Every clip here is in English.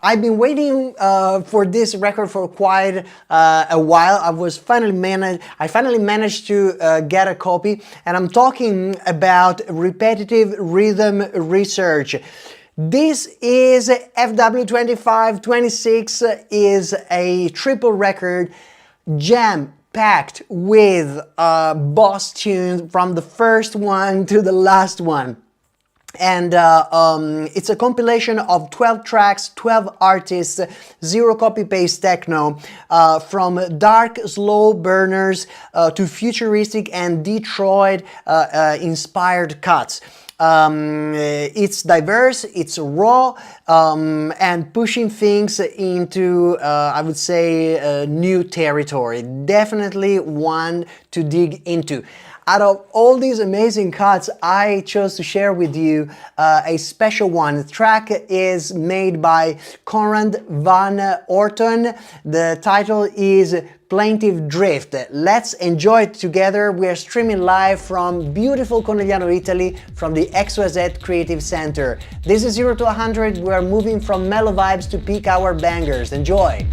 I've been waiting for this record for quite a while. I finally managed to get a copy, and I'm talking about Repetitive Rhythm Research. This is FW2526, is a triple record, jam-packed with boss tunes from the first one to the last one. And it's a compilation of 12 tracks, 12 artists, zero copy-paste techno, from dark slow burners to futuristic and Detroit inspired cuts. It's diverse, it's raw, and pushing things into, I would say, new territory. Definitely one to dig into. Out of all these amazing cuts, I chose to share with you a special one. The track is made by Conrad van Orton. The title is Plaintive Drift. Let's enjoy it together. We are streaming live from beautiful Conegliano, Italy, from the XYZ Creative Center. This is 0 to 100. We are moving from mellow vibes to peak hour bangers. Enjoy!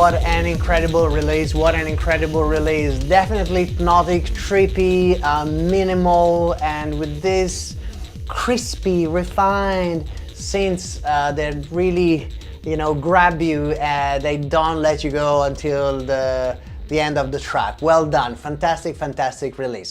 what an incredible release, what an incredible release. Definitely hypnotic, trippy, minimal, and with this crispy, refined synths that really, grab you. They don't let you go until the end of the track. Well done, fantastic, fantastic release.